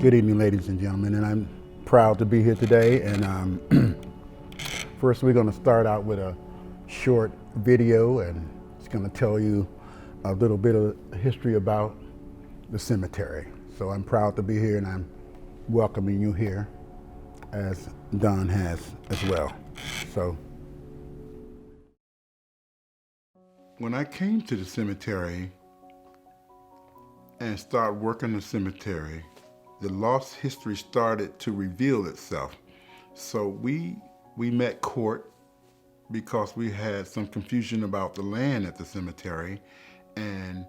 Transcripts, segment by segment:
Good evening, ladies and gentlemen, and I'm proud to be here today. And first, we're going to start out with a short video, and it's going to tell you a little bit of history about the cemetery. So I'm proud to be here, and I'm welcoming you here, as Don has as well. So, when I came to the cemetery and started working the cemetery, the lost history started to reveal itself. So we met court because we had some confusion about the land at the cemetery, and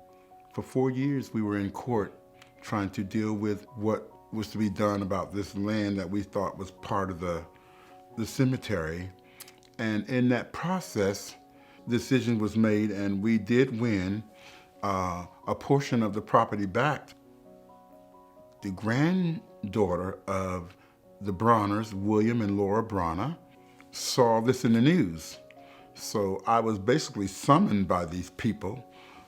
for 4 years we were in court trying to deal with what was to be done about this land that we thought was part of the cemetery. And in that process, decision was made, and we did win a portion of the property back. The granddaughter of the Brauners, William and Laura Bronner, saw this in the news. So I was basically summoned by these people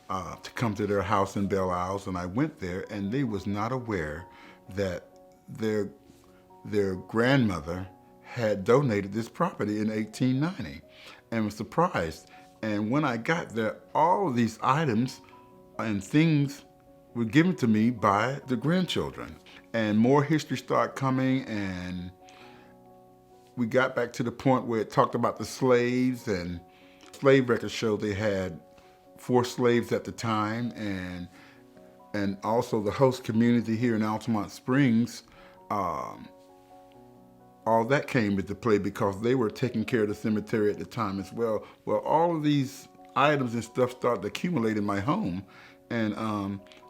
to come to their house in Belle Isle, and I went there, and they was not aware that their grandmother had donated this property in 1890, and was surprised. And when I got there, all of these items and things were given to me by the grandchildren. And more history started coming, and we got back to the point where it talked about the slaves, and slave records show they had 4 slaves at the time, and also the host community here in Altamont Springs, all that came into play because they were taking care of the cemetery at the time as well. Well, all of these items and stuff started to accumulate in my home, and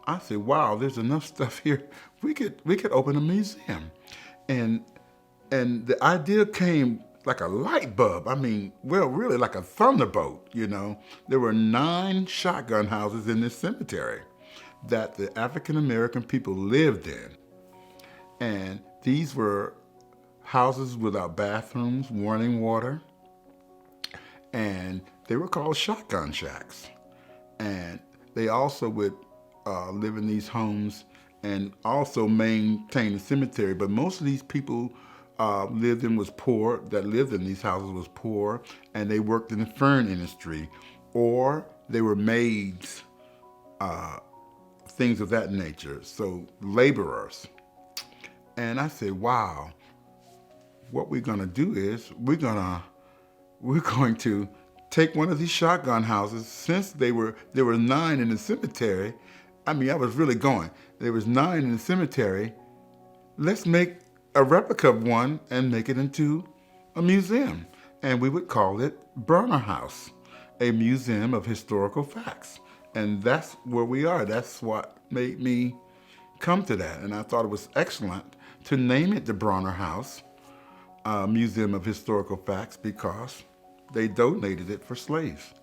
I said, wow, there's enough stuff here. We could open a museum. And the idea came like a light bulb. I mean, well, really like a thunderbolt, you know. There were 9 shotgun houses in this cemetery that the African-American people lived in. And these were houses without bathrooms, running water, and they were called shotgun shacks. And they also would live in these homes and also maintain the cemetery. But most of these people that lived in these houses was poor, and they worked in the fern industry, or they were maids, things of that nature, so laborers. And I said, wow, what we're gonna do is we're going to take one of these shotgun houses. Since there were 9 in the cemetery, I mean, I was really going. There was 9 in the cemetery. Let's make a replica of one and make it into a museum. And we would call it Bronner House, a museum of historical facts. And that's where we are. That's what made me come to that. And I thought it was excellent to name it the Bronner House, Museum of Historical Facts, because they donated it for slaves.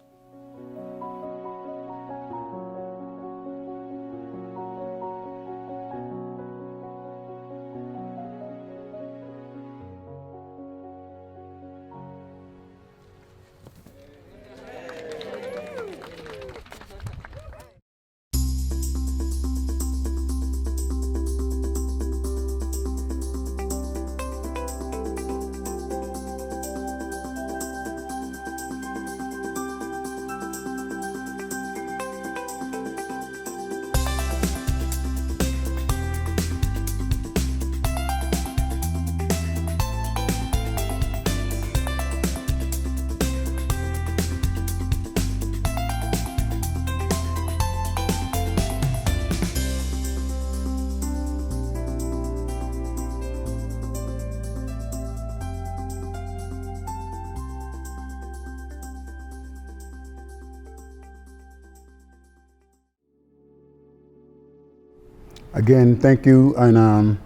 Again, thank you, and I'm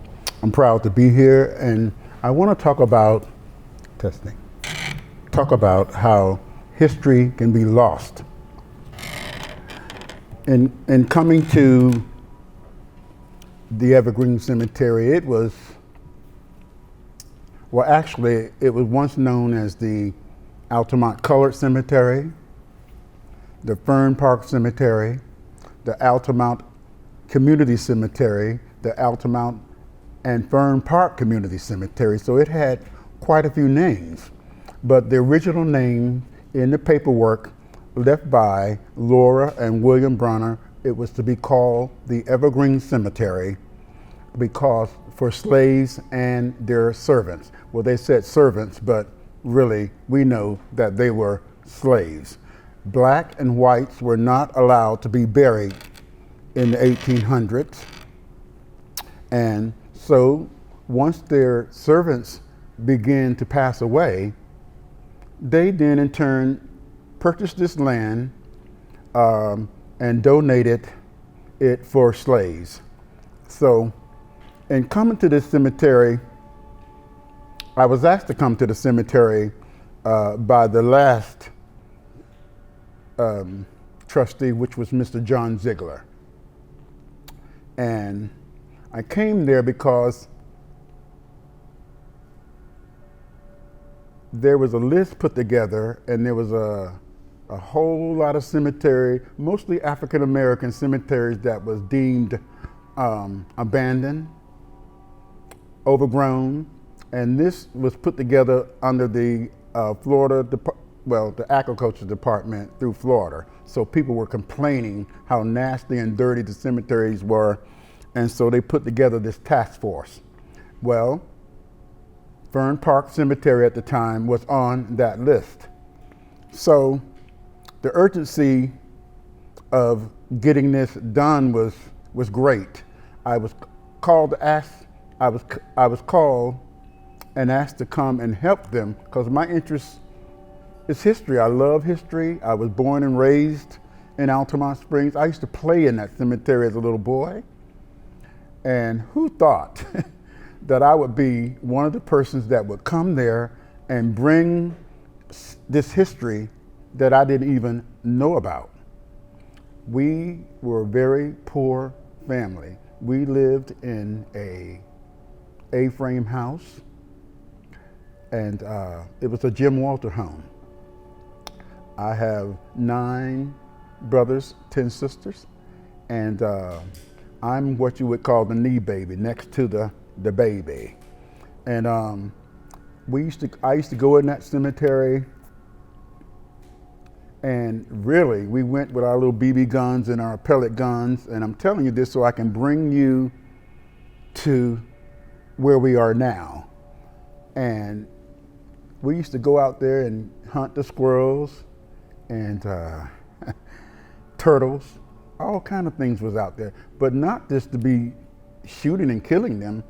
proud to be here, and I want to talk about how history can be lost. In coming to the Evergreen Cemetery, it was once known as the Altamont Colored Cemetery, the Fern Park Cemetery, the Altamont Community Cemetery, the Altamont and Fern Park Community Cemetery. So it had quite a few names. But the original name in the paperwork left by Laura and William Bronner, it was to be called the Evergreen Cemetery because for slaves and their servants. Well, they said servants, but really we know that they were slaves. Black and whites were not allowed to be buried in the 1800s. And so once their servants began to pass away, they then in turn purchased this land and donated it for slaves. So in coming to this cemetery, I was asked to come to the cemetery by the last trustee, which was Mr. John Ziegler. And I came there because there was a list put together, and there was a whole lot of cemetery, mostly African American cemeteries that was deemed abandoned, overgrown, and this was put together under the the Agriculture Department through Florida. So people were complaining how nasty and dirty the cemeteries were, and so they put together this task force. Well, Fern Park Cemetery at the time was on that list. So the urgency of getting this done was great. I was called and asked to come and help them because my interest is history. I love history. I was born and raised in Altamont Springs. I used to play in that cemetery as a little boy. And who thought that I would be one of the persons that would come there and bring this history that I didn't even know about. We were a very poor family. We lived in a A-frame house, and it was a Jim Walter home. I have 9 brothers, 10 sisters, and I'm what you would call the knee baby, next to the baby. And I used to go in that cemetery, and really we went with our little BB guns and our pellet guns, and I'm telling you this so I can bring you to where we are now. And we used to go out there and hunt the squirrels and turtles, all kind of things was out there, but not just to be shooting and killing them.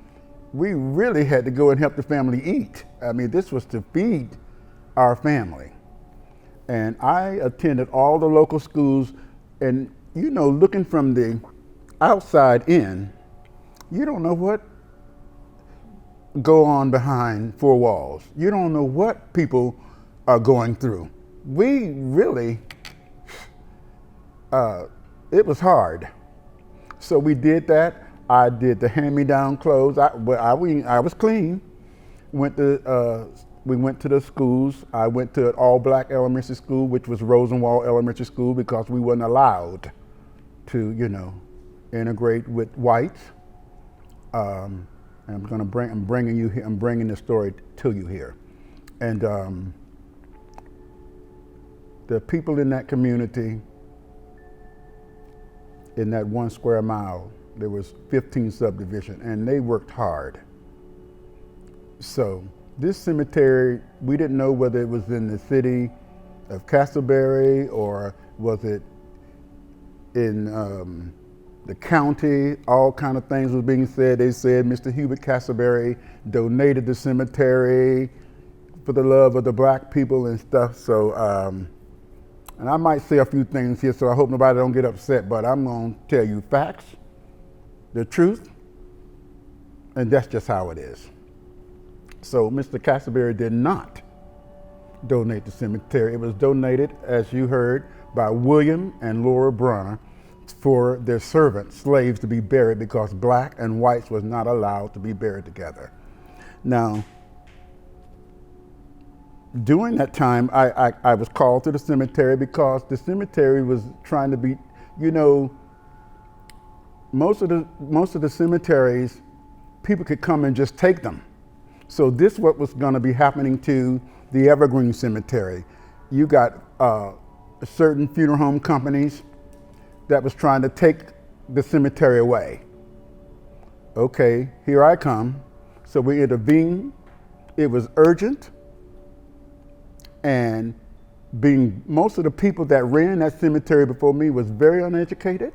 We really had to go and help the family eat. I mean, this was to feed our family. And I attended all the local schools, and you know, looking from the outside in, you don't know what go on behind 4 walls. You don't know what people are going through. We really, it was hard. So we did that. I did the hand-me-down clothes. I was clean. We went to the schools. I went to an all-black elementary school, which was Rosenwald Elementary School, because we weren't allowed to, you know, integrate with whites. And I'm bringing this story to you here. And the people in that community, in that 1 square mile, there was 15 subdivisions, and they worked hard. So this cemetery, we didn't know whether it was in the city of Casselberry or was it in the county. All kind of things was being said. They said Mr. Hubert Casselberry donated the cemetery for the love of the black people and stuff. So, and I might say a few things here, so I hope nobody don't get upset, but I'm gonna tell you facts, the truth, and that's just how it is. So Mr. Casselberry did not donate the cemetery. It was donated, as you heard, by William and Laura Bronner for their servants, slaves, to be buried because black and whites was not allowed to be buried together. Now, during that time, I was called to the cemetery because the cemetery was trying to be, you know, most of the cemeteries, people could come and just take them. So this is what was going to be happening to the Evergreen Cemetery. You got certain funeral home companies that was trying to take the cemetery away. Okay, here I come. So we intervened. It was urgent. And most of the people that ran that cemetery before me was very uneducated.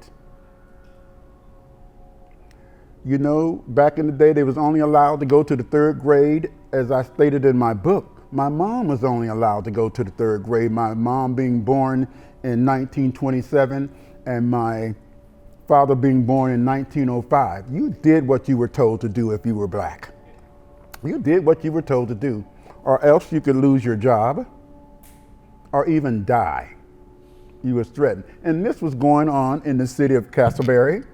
You know, back in the day, they was only allowed to go to the 3rd grade. As I stated in my book, my mom was only allowed to go to the 3rd grade, my mom being born in 1927 and my father being born in 1905. You did what you were told to do if you were black. You did what you were told to do, or else you could lose your job or even die. You was threatened. And this was going on in the city of Casselberry,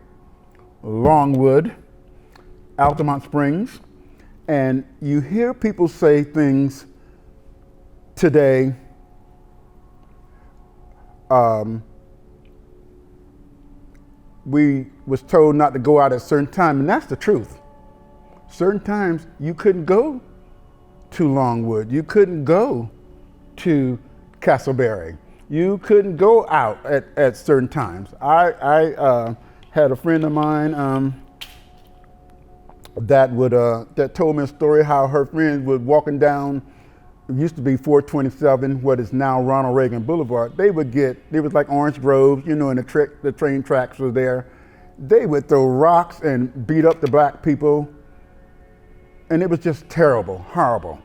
Longwood, Altamont Springs, and you hear people say things today, we was told not to go out at a certain time, and that's the truth. Certain times you couldn't go to Longwood, you couldn't go to Casselberry, you couldn't go out at certain times. I had a friend of mine that told me a story how her friends were walking down, it used to be 427, what is now Ronald Reagan Boulevard. They was like orange groves, you know, and the train tracks were there. They would throw rocks and beat up the black people. And it was just terrible, horrible.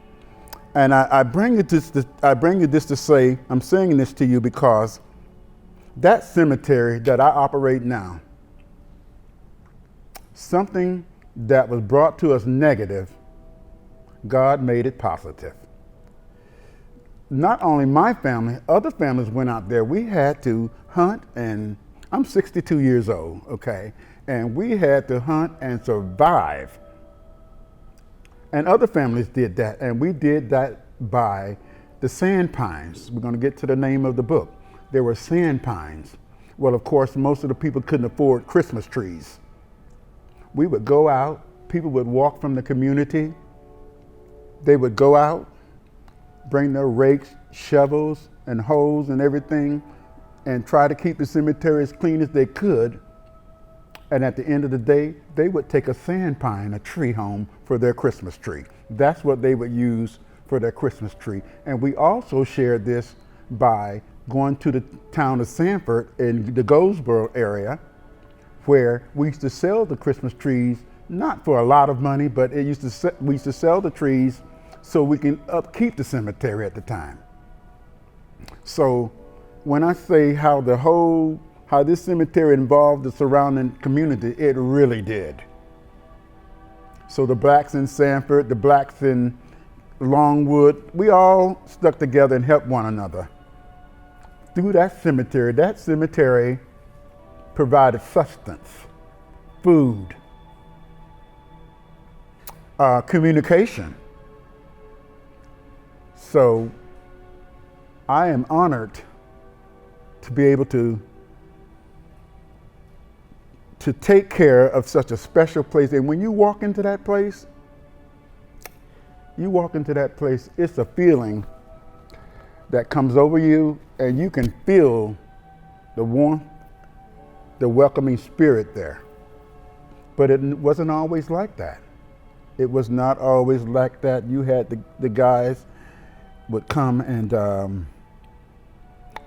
And I bring you this to say, I'm saying this to you because that cemetery that I operate now, something that was brought to us negative, God made it positive. Not only my family, other families went out there. We had to hunt, and I'm 62 years old, okay? And we had to hunt and survive. And other families did that, and we did that by the sand pines. We're going to get to the name of the book. There were sand pines. Well, of course, most of the people couldn't afford Christmas trees. We would go out, people would walk from the community. They would go out, bring their rakes, shovels, and hoes and everything, and try to keep the cemetery as clean as they could. And at the end of the day, they would take a sand pine, a tree home for their Christmas tree. That's what they would use for their Christmas tree. And we also shared this by going to the town of Sanford in the Goldsboro area, where we used to sell the Christmas trees, not for a lot of money, but we used to sell the trees so we can upkeep the cemetery at the time. So when I say how this cemetery involved the surrounding community, it really did. So the blacks in Sanford, the blacks in Longwood, we all stuck together and helped one another. Through that cemetery provided sustenance, food, communication. So I am honored to be able to take care of such a special place. And when you walk into that place, it's a feeling that comes over you, and you can feel the warmth, the welcoming spirit there. But it wasn't always like that. It was not always like that. You had the guys would come and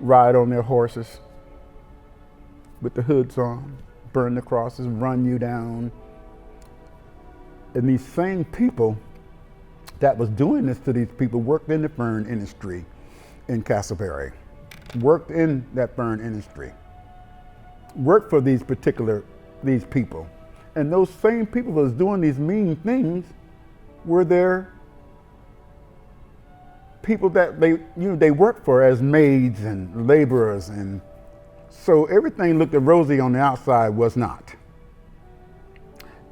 ride on their horses with the hoods on, burn the crosses, run you down. And these same people that was doing this to these people worked in the fern industry in Casselberry, worked in that fern industry, worked for these people. And those same people that was doing these mean things were their people that they worked for as maids and laborers, and so everything looked rosy on the outside, was not.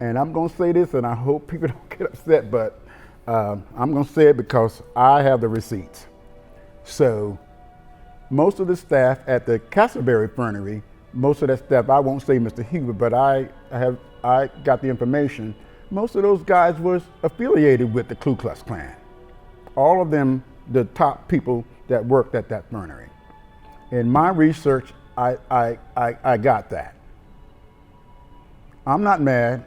And I'm going to say this, and I hope people don't get upset, but I'm going to say it because I have the receipts. So most of the staff at the Casselberry Fernery, most of that staff, I won't say Mr. Huber, but I got the information Most of those guys was affiliated with the Ku Klux Klan. All of them, the top people that worked at that fernery. In my research, I got that. I'm not mad.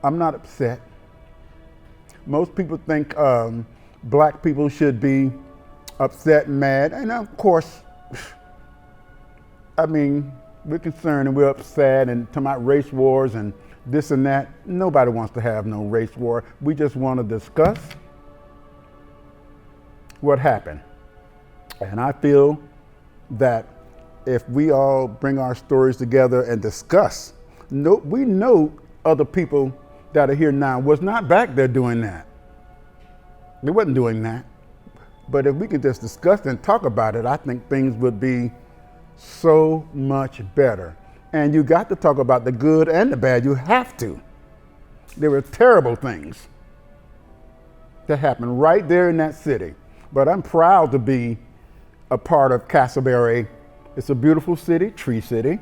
I'm not upset. Most people think black people should be upset and mad. And of course, I mean, we're concerned and we're upset and talking about race wars and this and that. Nobody wants to have no race war. We just want to discuss what happened. And I feel that if we all bring our stories together and discuss, we know other people that are here now was not back there doing that. They wasn't doing that. But if we could just discuss and talk about it, I think things would be so much better. And you got to talk about the good and the bad. You have to. There were terrible things that happened right there in that city. But I'm proud to be a part of Casselberry. It's a beautiful city, Tree City.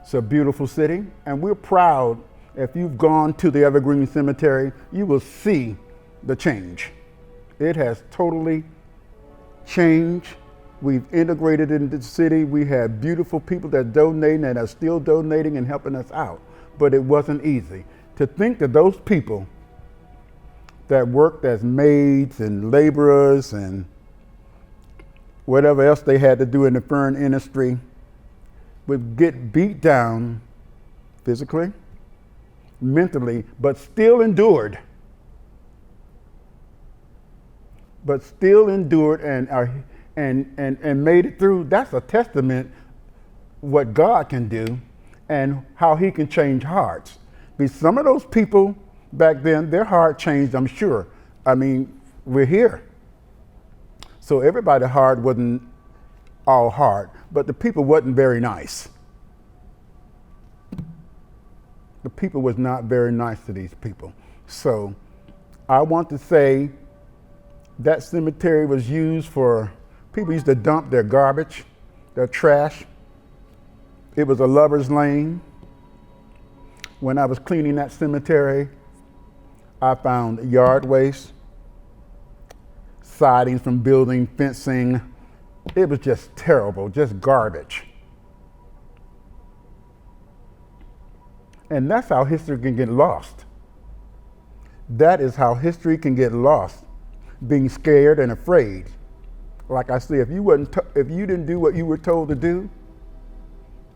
It's a beautiful city. And we're proud. If you've gone to the Evergreen Cemetery, you will see the change. It has totally changed. We've integrated into the city. We have beautiful people that donate and are still donating and helping us out. But it wasn't easy. To think that those people that worked as maids and laborers and whatever else they had to do in the fern industry would get beat down physically, mentally, but still endured. And made it through. That's a testament what God can do and how he can change hearts. Because some of those people back then, their heart changed, I'm sure. I mean, we're here. So everybody's heart wasn't all hard, but the people wasn't very nice. The people was not very nice to these people. So I want to say that cemetery was used for, people used to dump their garbage, their trash. It was a lover's lane. When I was cleaning that cemetery, I found yard waste, sidings from building, fencing. It was just terrible, just garbage. And that's how history can get lost. That is how history can get lost, being scared and afraid. Like I said, if you didn't do what you were told to do,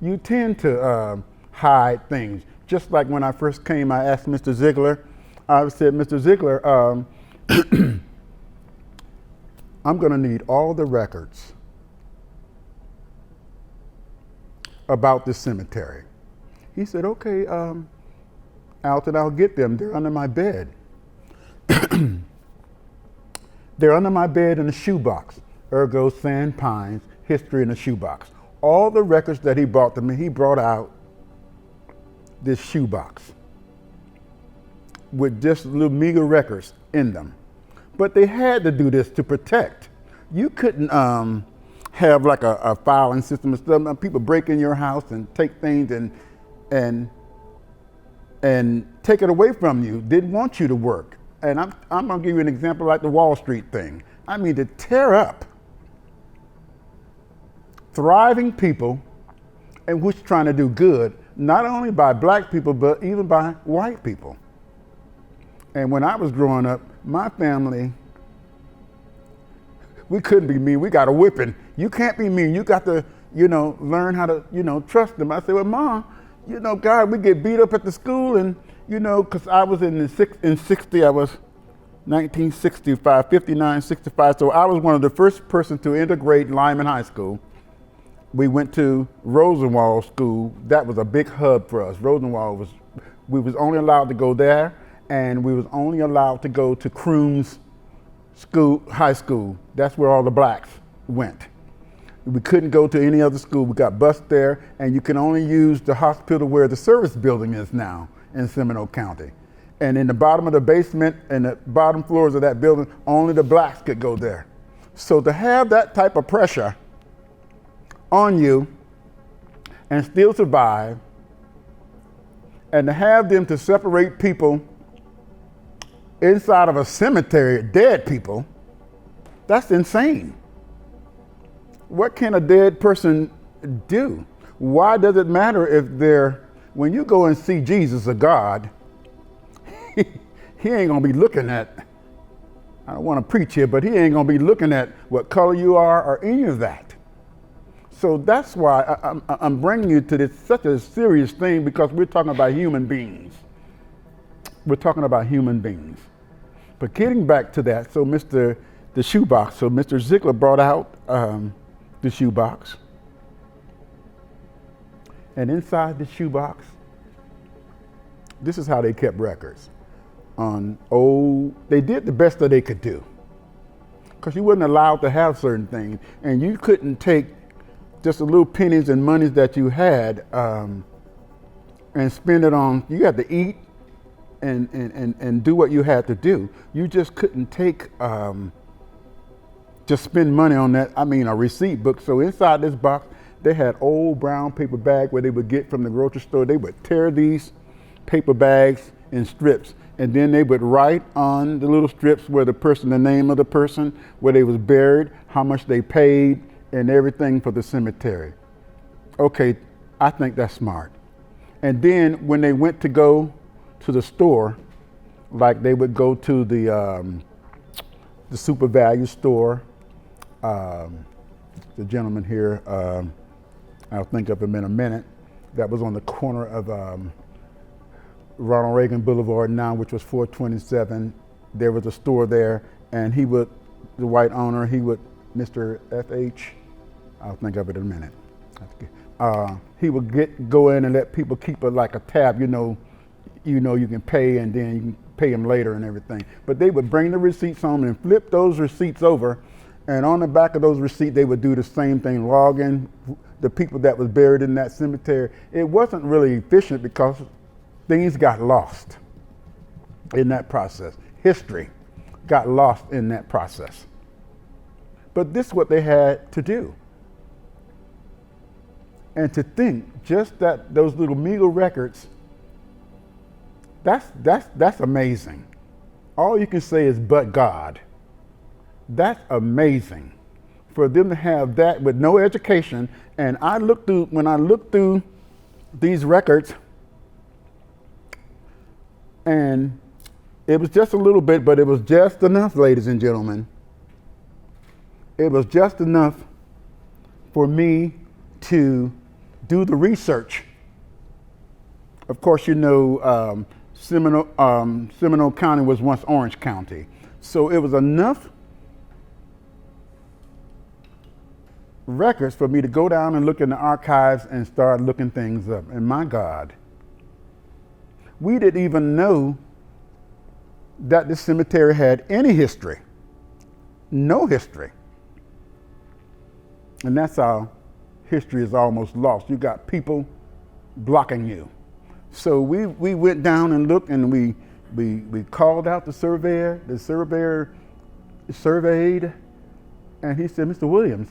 you tend to hide things. Just like when I first came, I asked Mr. Ziegler, I said, Mr. Ziegler, I'm gonna need all the records about this cemetery. He said, okay, Alton, I'll get them. They're under my bed. They're under my bed in a shoebox. Ergo, Sand Pines, History in a Shoebox. All the records that he brought to me, he brought out this shoebox with just little meager records in them. But they had to do this to protect. You couldn't have like a filing system and stuff. People break in your house and take things and take it away from you. Didn't want you to work. And I'm gonna give you an example like the Wall Street thing. I mean, to tear up thriving people and who's trying to do good, not only by black people, but even by white people. And when I was growing up, my family, we couldn't be mean. We got a whipping. You can't be mean. You got to, learn how to, trust them. I said, well, Mom, God, we get beat up at the school and, because I was in 60, I was 1965, 59, 65. So I was one of the first person to integrate Lyman High School. We went to Rosenwald School. That was a big hub for us. Rosenwald we was only allowed to go there, and we was only allowed to go to Crooms High School. That's where all the blacks went. We couldn't go to any other school. We got bused there, and you can only use the hospital where the service building is now in Seminole County. And in the bottom of the basement and the bottom floors of that building, only the blacks could go there. So to have that type of pressure on you and still survive, and to have them to separate people inside of a cemetery, dead people, that's insane. What can a dead person do? Why does it matter if they're, when you go and see Jesus, a God, he ain't gonna be looking at, I don't wanna preach here, but he ain't gonna be looking at what color you are or any of that. So that's why I'm bringing you to this, such a serious thing, because we're talking about human beings. We're talking about human beings. But getting back to that, so the shoebox, so Mr. Ziegler brought out the shoebox. And inside the shoebox, this is how they kept records on they did the best that they could do. Because you wasn't allowed to have certain things, and you couldn't take just the little pennies and monies that you had and spend it on, you had to eat and do what you had to do. You just couldn't take, just spend money on that, a receipt book. So inside this box, they had old brown paper bag where they would get from the grocery store. They would tear these paper bags in strips, and then they would write on the little strips where the name of the person, where they was buried, how much they paid, and everything for the cemetery. Okay, I think that's smart. And then when they went to go to the store, like they would go to the super value store, the gentleman here, I'll think of him in a minute, that was on the corner of Ronald Reagan Boulevard now, which was 427. There was a store there, and the white owner, Mr. F.H., I'll think of it in a minute. He would go in and let people keep like a tab, you know you can pay, and then you can pay them later and everything. But they would bring the receipts home and flip those receipts over, and on the back of those receipts, they would do the same thing, log in the people that was buried in that cemetery. It wasn't really efficient because things got lost in that process. History got lost in that process. But this is what they had to do. And to think just that those little meager records, that's amazing. All you can say is, but God. That's amazing for them to have that with no education. And when I looked through these records, and it was just a little bit, but it was just enough, ladies and gentlemen. It was just enough for me to do the research. Of course, Seminole County was once Orange County. So it was enough records for me to go down and look in the archives and start looking things up. And my God, we didn't even know that this cemetery had any history. No history. And that's how history is almost lost. You got people blocking you. So we went down and looked, and we called out the surveyor. The surveyor surveyed, and he said, Mr. Williams,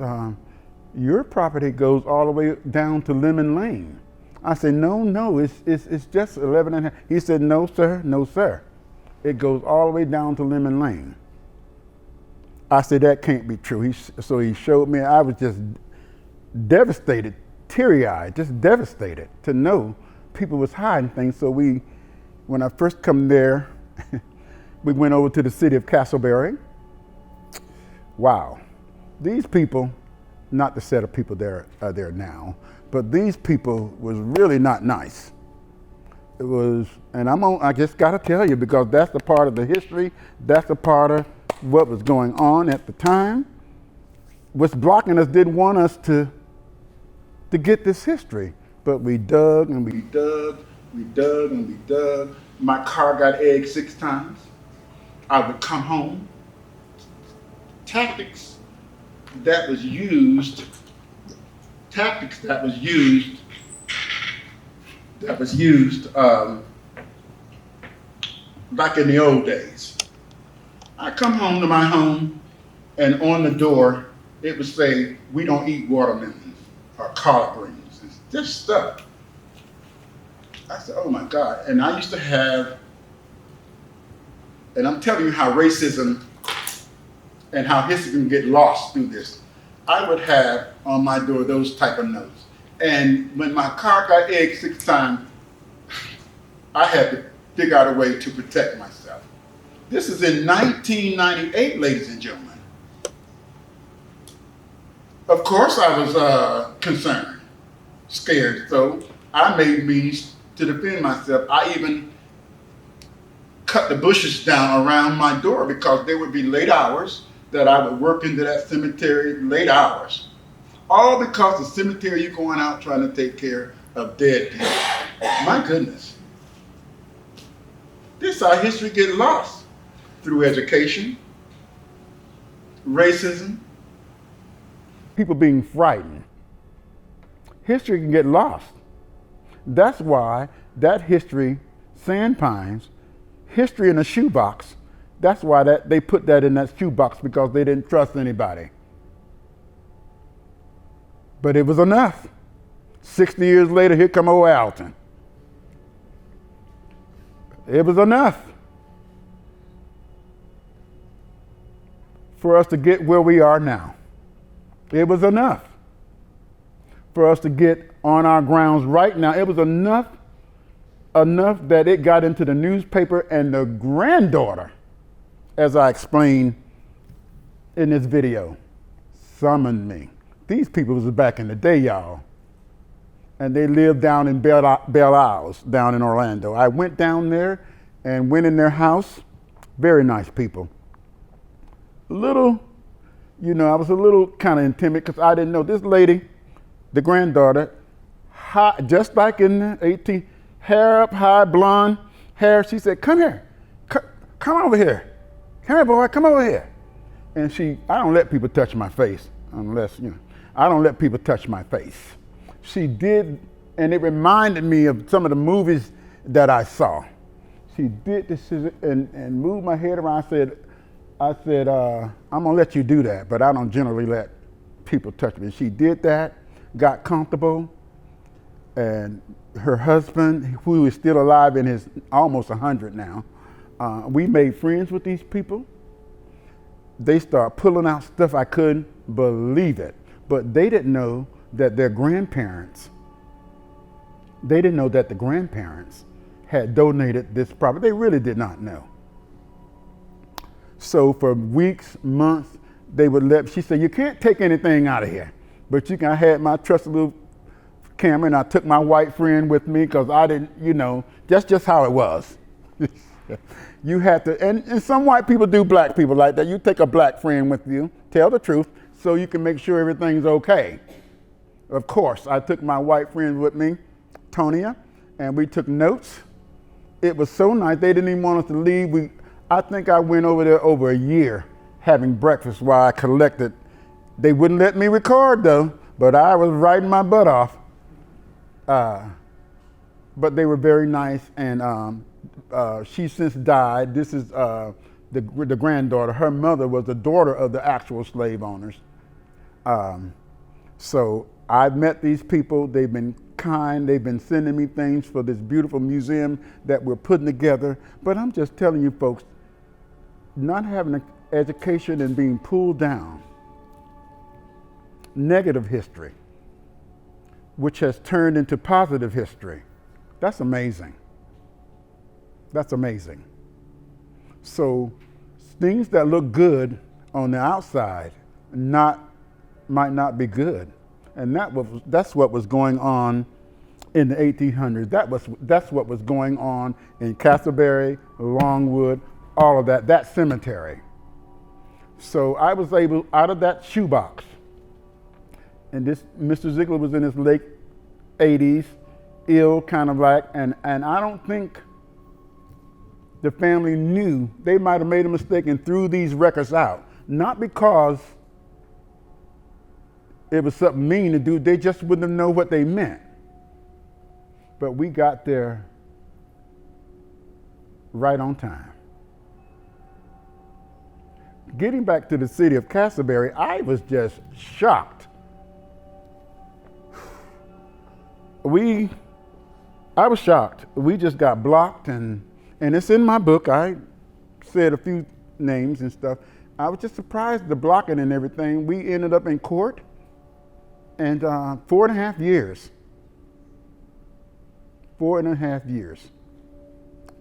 your property goes all the way down to Lemon Lane. I said, no, it's just 11 and a half. He said, no, sir. It goes all the way down to Lemon Lane. I said, that can't be true. So he showed me. I was just devastated, teary-eyed, just devastated to know people was hiding things. So when I first come there, we went over to the city of Casselberry. Wow, these people, not the set of people there are there now, but these people was really not nice. It was, and I just got to tell you, because that's a part of the history, that's a part of what was going on at the time. What's blocking us didn't want us to get this history, but we dug and we dug, we dug and we dug. My car got egged 6 times. I would come home. Tactics that was used back in the old days. I come home to my home, and on the door, it would say, we don't eat watermelons or collard greens. It's this stuff. I said, oh my God. And I used to have And I'm telling you how racism and how history can get lost through this. I would have on my door those type of notes. And when my car got egged 6 times, I had to figure out a way to protect myself. This is in 1998, ladies and gentlemen. Of course I was concerned, scared, so I made means to defend myself. I even cut the bushes down around my door because there would be late hours that I would work into that cemetery, late hours. All because the cemetery, you're going out trying to take care of dead people. My goodness. This is how history gets lost, through education, racism. People being frightened. History can get lost. That's why that history, sand pines, history in a shoebox, that's why they put that in that shoebox, because they didn't trust anybody. But it was enough. 60 years later, here come old Alton. It was enough for us to get where we are now. It was enough for us to get on our grounds right now. It was enough that it got into the newspaper, and the granddaughter, as I explained in this video, summoned me. These people was back in the day, y'all. And they lived down in Belle Isles, down in Orlando. I went down there and went in their house. Very nice people. I was a little kind of intimidated because I didn't know this lady, the granddaughter, just like in the 18, hair up high, blonde hair. She said, "Come here, come over here. Come here, boy, come over here." And I don't let people touch my face unless, I don't let people touch my face. She did, and it reminded me of some of the movies that I saw. She did this and moved my head around. I said, I'm gonna let you do that, but I don't generally let people touch me. She did that, got comfortable, and her husband, who is still alive in his almost 100 now, we made friends with these people. They start pulling out stuff, I couldn't believe it. But they didn't know that the grandparents had donated this property. They really did not know. So for weeks, months, she said, "You can't take anything out of here, but you can." I had my trusted little camera, and I took my white friend with me because I didn't, that's just how it was. You had to, and some white people do black people like that. You take a black friend with you, tell the truth, so you can make sure everything's okay. Of course, I took my white friend with me, Tonia, and we took notes. It was so nice. They didn't even want us to leave. I think I went over there over a year having breakfast while I collected. They wouldn't let me record though, but I was writing my butt off. But they were very nice, and she since died. This is the granddaughter. Her mother was the daughter of the actual slave owners. So I've met these people. They've been kind. They've been sending me things for this beautiful museum that we're putting together. But I'm just telling you folks, not having an education and being pulled down, negative history, which has turned into positive history, that's amazing. That's amazing. So things that look good on the outside might not be good. And that's what was going on in the 1800s. That's what was going on in Casselberry, Longwood, all of that cemetery. So I was able, out of that shoebox, and Mr. Ziegler was in his late 80s, ill, kind of like, and I don't think the family knew. They might have made a mistake and threw these records out, not because it was something mean to do, they just wouldn't know what they meant. But we got there right on time. Getting back to the city of Casselberry, I was just shocked. I was shocked. We just got blocked, and it's in my book. I said a few names and stuff. I was just surprised the blocking and everything. We ended up in court, and 4.5 years. 4.5 years.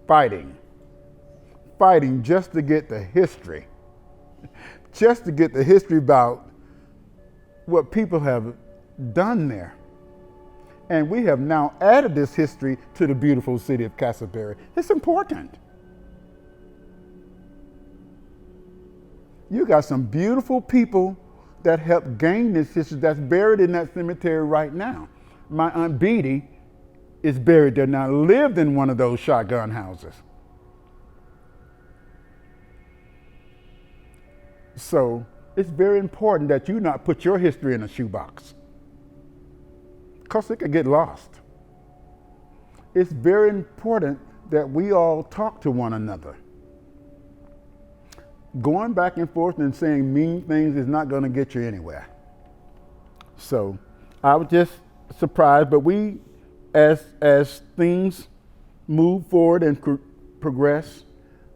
Fighting just to get the history. Just to get the history about what people have done there. And we have now added this history to the beautiful city of Casselberry. It's important. You got some beautiful people that helped gain this history that's buried in that cemetery right now. My Aunt Beatty is buried there now, lived in one of those shotgun houses. So it's very important that you not put your history in a shoebox, because it could get lost. It's very important that we all talk to one another. Going back and forth and saying mean things is not going to get you anywhere. So I was just surprised, but we, as things move forward and progress,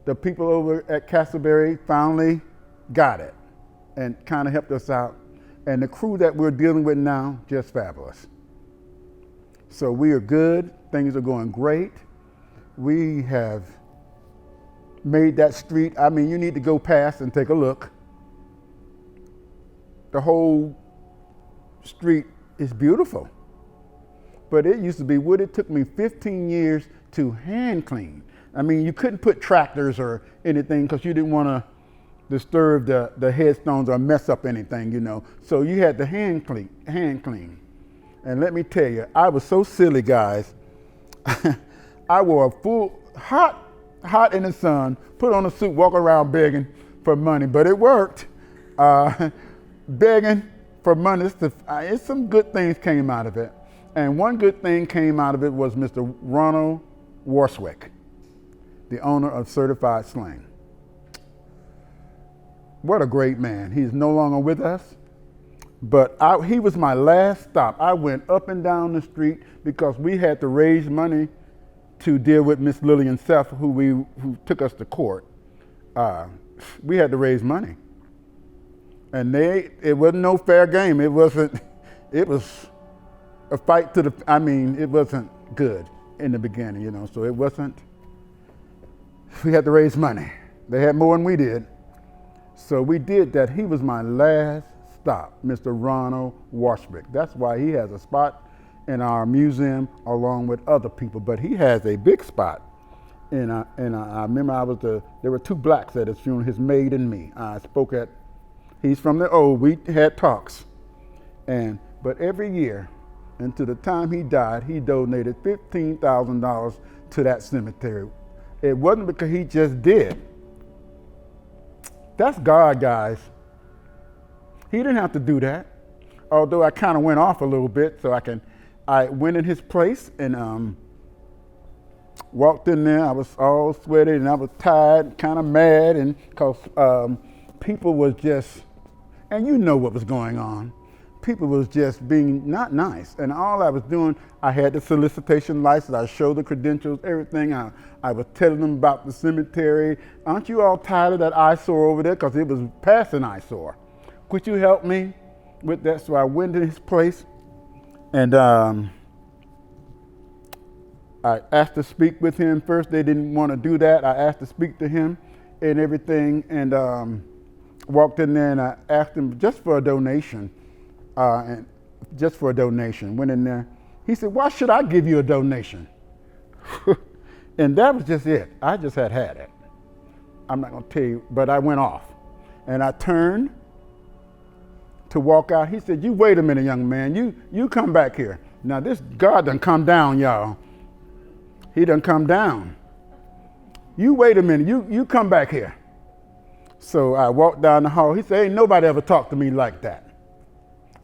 the people over at Casselberry finally got it and kind of helped us out. And the crew that we're dealing with now, just fabulous. So we are good. Things are going great. We have made that street. I mean, you need to go past and take a look. The whole street is beautiful. But it used to be wood. It took me 15 years to hand clean. I mean, you couldn't put tractors or anything because you didn't want to disturb the headstones or mess up anything, you know. So you had to hand clean. And let me tell you, I was so silly, guys. I wore a full, hot in the sun, put on a suit, walk around begging for money, but it worked. Begging for money, some good things came out of it. And one good thing came out of it was Mr. Ronald Warswick, the owner of Certified Slang. What a great man. He's no longer with us, but he was my last stop. I went up and down the street because we had to raise money to deal with Miss Lillian Self, who took us to court. We had to raise money. And it wasn't no fair game. It was a fight it wasn't good in the beginning, you know, so we had to raise money. They had more than we did. So we did that. He was my last stop, Mr. Ronald Warswick. That's why he has a spot in our museum along with other people, but he has a big spot. And I remember there were two blacks at his funeral, his maid and me. He's from the old, we had talks. But every year, until the time he died, he donated $15,000 to that cemetery. It wasn't because he just did. That's God, guys. He didn't have to do that. Although I kind of went off a little bit, so I went in his place and walked in there. I was all sweaty and I was tired, kind of mad, and because people was just, and you know what was going on. People was just being not nice. And all I was doing, I had the solicitation license, I showed the credentials, everything. I was telling them about the cemetery. Aren't you all tired of that eyesore over there? Because it was past an eyesore. Could you help me with that? So I went to his place and I asked to speak with him first. They didn't want to do that. I asked to speak to him and everything, and walked in there and I asked him just for a donation. Went in there. He said, "Why should I give you a donation?" And that was just it. I just had it. I'm not going to tell you, but I went off. And I turned to walk out. He said, "You wait a minute, young man. You come back here." Now this God done come down, y'all. He done come down. "You wait a minute. You come back here." So I walked down the hall. He said, "Ain't nobody ever talked to me like that."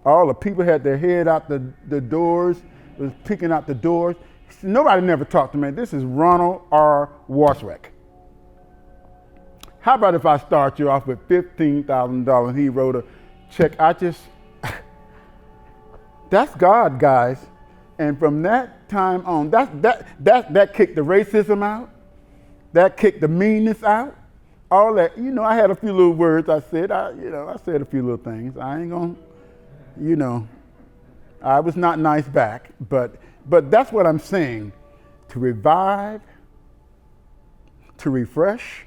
All the people had their head out the doors, was peeking out the doors. He said, "Nobody never talked to me. This is Ronald R. Warswick. How about if I start you off with $15,000? He wrote a check. That's God, guys. And from that time on, that kicked the racism out. That kicked the meanness out. all that, I had a few little words I said. I said a few little things. I ain't gonna, I was not nice back, but that's what I'm saying. To revive, to refresh,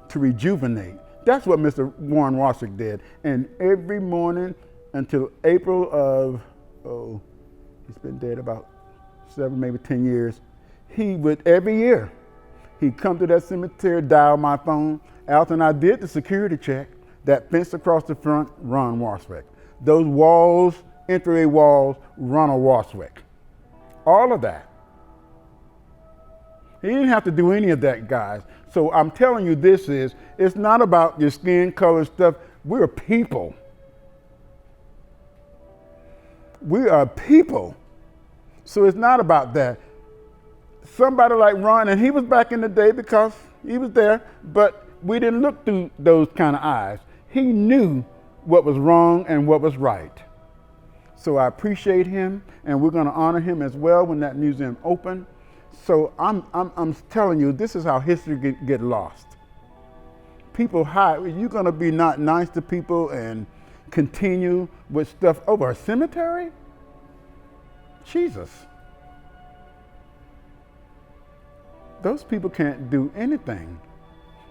to rejuvenate. That's what Mr. Warren Waswick did. And every morning until April of, he's been dead about 7, maybe 10 years, he would, every year, he'd come to that cemetery, dial my phone. Alton, I did the security check. That fence across the front, Ron Waswick. Those walls, entryway walls, Ronald Waswick. All of that. He didn't have to do any of that, guys. So I'm telling you it's not about your skin color stuff. We're people. We are people. So it's not about that. Somebody like Ron, and he was back in the day because he was there, but we didn't look through those kind of eyes. He knew what was wrong and what was right. So I appreciate him, and we're going to honor him as well when that museum opens. So I'm telling you, this is how history get lost. People hide. You're going to be not nice to people and continue with stuff over a cemetery? Jesus. Those people can't do anything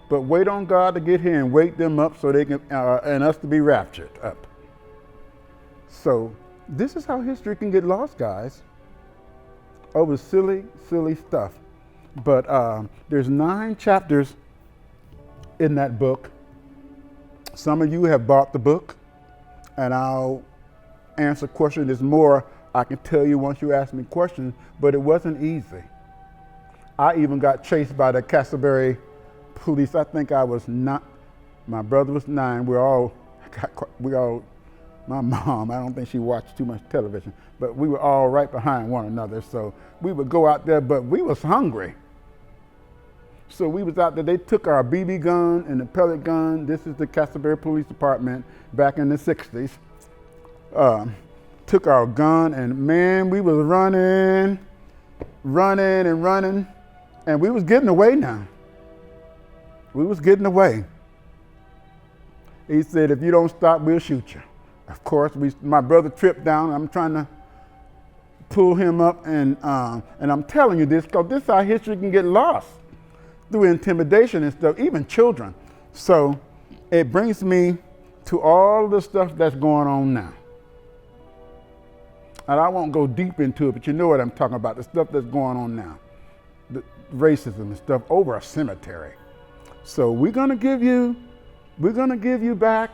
but wait on God to get here and wake them up so they can, and us to be raptured up. So this is how history can get lost, guys, over silly stuff. But there's 9 chapters in that book. Some of you have bought the book, and I'll answer questions. There's more I can tell you once you ask me questions, but it wasn't easy. I even got chased by the Casselberry police. I think I was not, my brother was 9. My mom, I don't think she watched too much television, but we were all right behind one another. So we would go out there, but we was hungry. So we was out there, they took our BB gun and the pellet gun. This is the Casselberry Police Department back in the 60s. Took our gun, and man, we was running, and we was getting away now. We was getting away. He said, if you don't stop, we'll shoot you. Of course, my brother tripped down. I'm trying to pull him up, and I'm telling you this because this is how history can get lost through intimidation and stuff, even children. So it brings me to all the stuff that's going on now. And I won't go deep into it, but you know what I'm talking about, the stuff that's going on now, the racism and stuff over a cemetery. So we're gonna give you back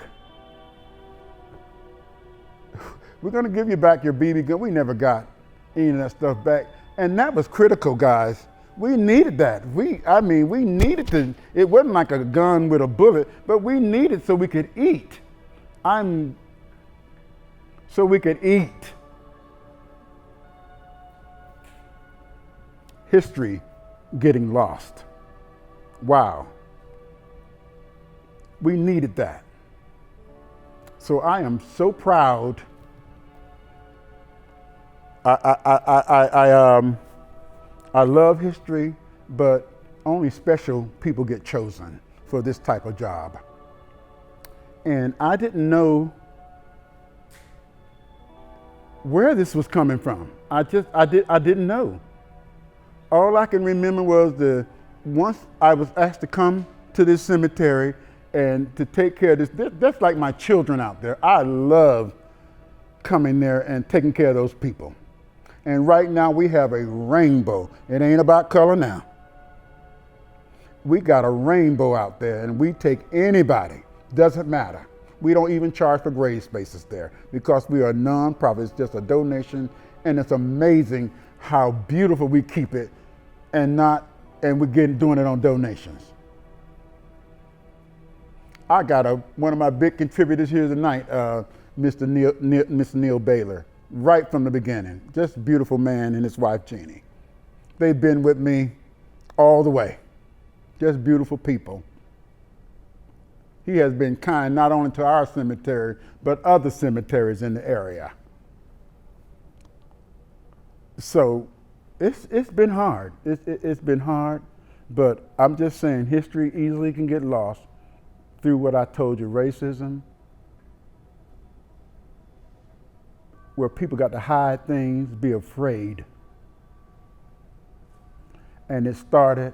your BB gun. We never got any of that stuff back. And that was critical, guys. We needed that. We needed to, it wasn't like a gun with a bullet, but we needed so we could eat. So we could eat. History getting lost. Wow. We needed that. So I am so proud. I love history, but only special people get chosen for this type of job. And I didn't know where this was coming from. I didn't know. All I can remember was once I was asked to come to this cemetery and to take care of this. That's like my children out there. I love coming there and taking care of those people. And right now we have a rainbow. It ain't about color now. We got a rainbow out there, and we take anybody. Doesn't matter. We don't even charge for grave spaces there because we are a non-profit. It's just a donation, and it's amazing how beautiful we keep it, and we're doing it on donations. I got one of my big contributors here tonight, Mr. Neil Baylor, right from the beginning. Just a beautiful man and his wife, Jeannie. They've been with me all the way. Just beautiful people. He has been kind not only to our cemetery, but other cemeteries in the area. So it's been hard. It's been hard, But I'm just saying history easily can get lost through what I told you, racism, where people got to hide things, be afraid. And it started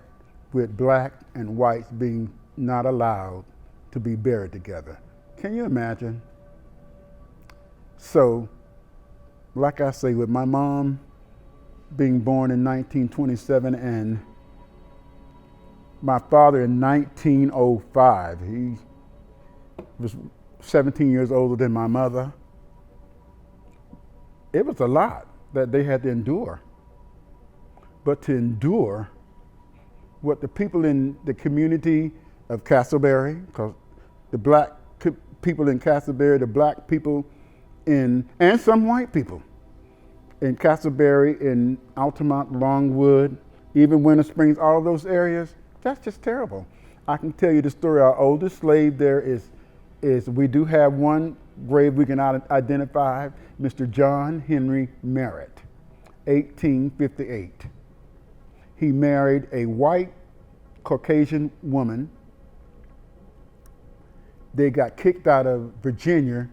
with black and whites being not allowed to be buried together. Can you imagine? So, like I say, with my mom being born in 1927 and my father in 1905, he was 17 years older than my mother. It was a lot that they had to endure. But to endure what the people in the community of Casselberry, because the black people in Casselberry, the black people and some white people in Casselberry, in Altamont, Longwood, even Winter Springs, all those areas, that's just terrible. I can tell you the story. Our oldest slave there is we do have one grave we can identify, Mr. John Henry Merritt, 1858. He married a white Caucasian woman. They got kicked out of Virginia